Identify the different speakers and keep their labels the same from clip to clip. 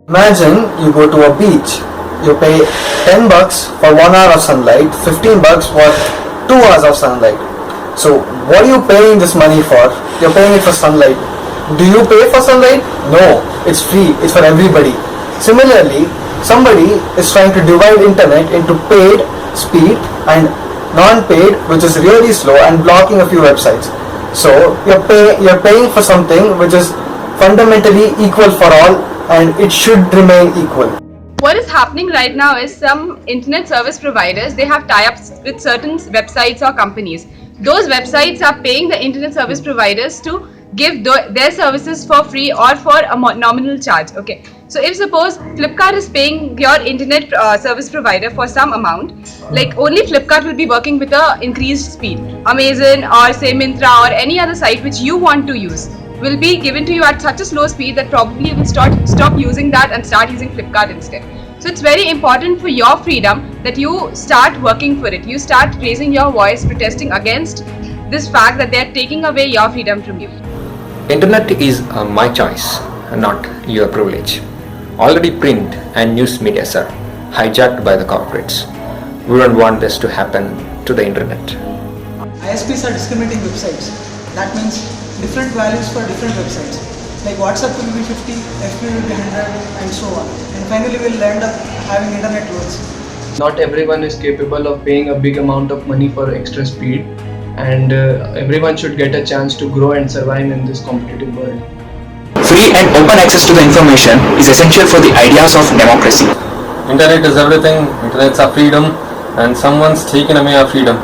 Speaker 1: Imagine you go to a beach. You pay $10 for 1 hour of sunlight, $15 for 2 hours of sunlight. So what are you paying this money for? You're paying it for sunlight. Do you pay for sunlight? No, it's free. It's for everybody. Similarly, somebody is trying to divide internet into paid speed and non-paid, which is really slow and blocking a few websites. So you're paying for something which is fundamentally equal for all, and it should remain equal.
Speaker 2: What is happening right now is some internet service providers, they have tie-ups with certain websites or companies. Those websites are paying the internet service providers to give their services for free or for a nominal charge. Okay, so if suppose Flipkart is paying your internet service provider for some amount, like only Flipkart will be working with a increased speed. Amazon or say Myntra or any other site which you want to use will be given to you at such a slow speed that probably you will stop using that and start using Flipkart instead. So it's very important for your freedom that you start working for it. You start raising your voice, protesting against this fact that they are taking away your freedom from you.
Speaker 3: Internet is my choice, not your privilege. Already print and news media are hijacked by the corporates. We don't want this to happen to the internet.
Speaker 4: ISPs are discriminating websites. That means different values for different websites. Like WhatsApp will be 50, FB will be 100 and so on. And finally we'll end up having internet words.
Speaker 5: Not everyone is capable of paying a big amount of money for extra speed, and everyone should get a chance to grow and survive in this competitive world.
Speaker 6: Free and open access to the information is essential for the ideas of democracy.
Speaker 7: Internet is everything, internet's our freedom, and someone's taken away our freedom.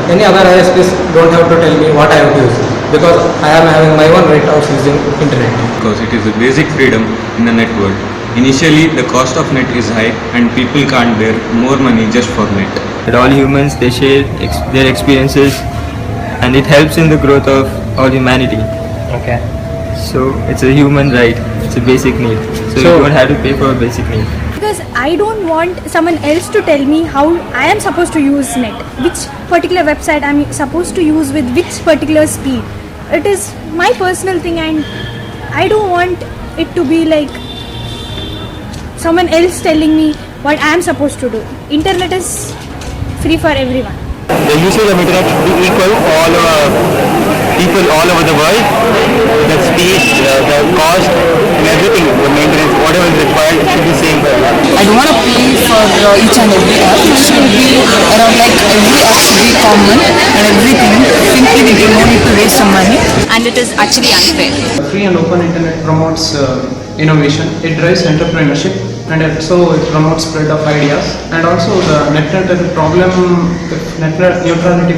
Speaker 8: Any other ISPs don't have to tell me what I have to use, because I am having my own right of using internet.
Speaker 9: Because it is a basic freedom in the net world. Initially, the cost of net is high and people can't bear more money just for net.
Speaker 10: That all humans, they share their experiences, and it helps in the growth of all humanity.
Speaker 8: Okay.
Speaker 10: So it's a human right, it's a basic need. So you don't have to pay for a basic need.
Speaker 11: Because I don't want someone else to tell me how I am supposed to use net, which particular website I am supposed to use with which particular speed. It is my personal thing, and I don't want it to be like someone else telling me what I am supposed to do. Internet is free for everyone.
Speaker 12: The usage of internet should be equal for all people all over the world. The speed, the cost, and everything, the maintenance, whatever is required, it should be same for everyone.
Speaker 13: I don't want to pay for each and every app. It should be around like every app should be common and everything. Simply we don't need to waste some money.
Speaker 2: And it is actually unfair.
Speaker 5: Free and open internet promotes innovation. It drives entrepreneurship, and also it promotes spread of ideas. And also the net neutrality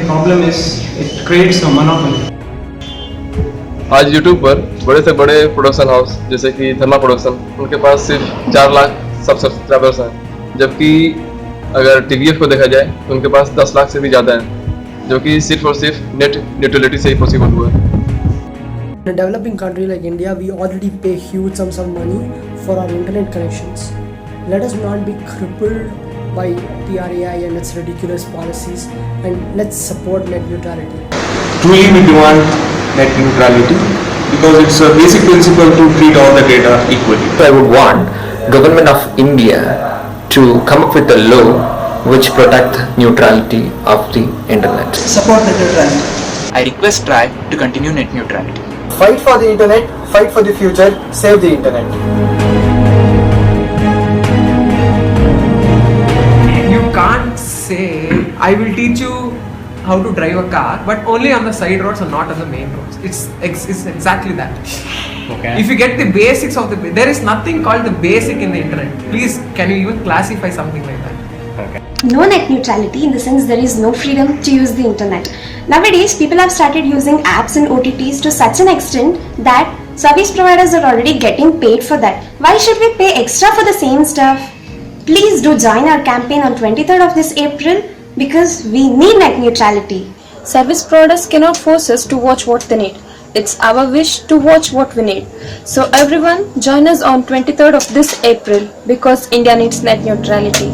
Speaker 5: problem is it creates a monopoly.
Speaker 7: आज YouTube पर बड़े से बड़े production house जैसे कि धर्मा production, उनके पास सिर्फ 4 lakh subscribers हैं, जबकि अगर TVF को देखा जाए तो उनके पास 10 लाख से भी ज़्यादा हैं, जो कि सिर्फ और सिर्फ नेट न्यूट्रलिटी से ही पॉसिबल हुआ है.
Speaker 4: In a developing country like India, we already pay huge sums of money for our internet connections. Let us not be crippled by TRAI and its ridiculous policies, and let's support net neutrality.
Speaker 9: Truly we demand net neutrality because it's a basic principle to treat all the data equally.
Speaker 3: I would want government of India to come up with a law which protect neutrality of the internet.
Speaker 4: Support net neutrality.
Speaker 6: I request TRAI to continue net neutrality.
Speaker 1: Fight for the internet, fight for the future, save the internet.
Speaker 8: You can't say, I will teach you how to drive a car, but only on the side roads and not on the main roads. It's exactly that.
Speaker 5: Okay.
Speaker 8: If you get the basics of there is nothing called the basic in the internet. Please, can you even classify something like that?
Speaker 5: Okay.
Speaker 11: No net neutrality in the sense there is no freedom to use the internet. Nowadays, people have started using apps and OTTs to such an extent that service providers are already getting paid for that. Why should we pay extra for the same stuff? Please do join our campaign on 23rd of this April, because we need net neutrality.
Speaker 13: Service providers cannot force us to watch what they need. It's our wish to watch what we need. So everyone join us on 23rd of this April because India needs net neutrality.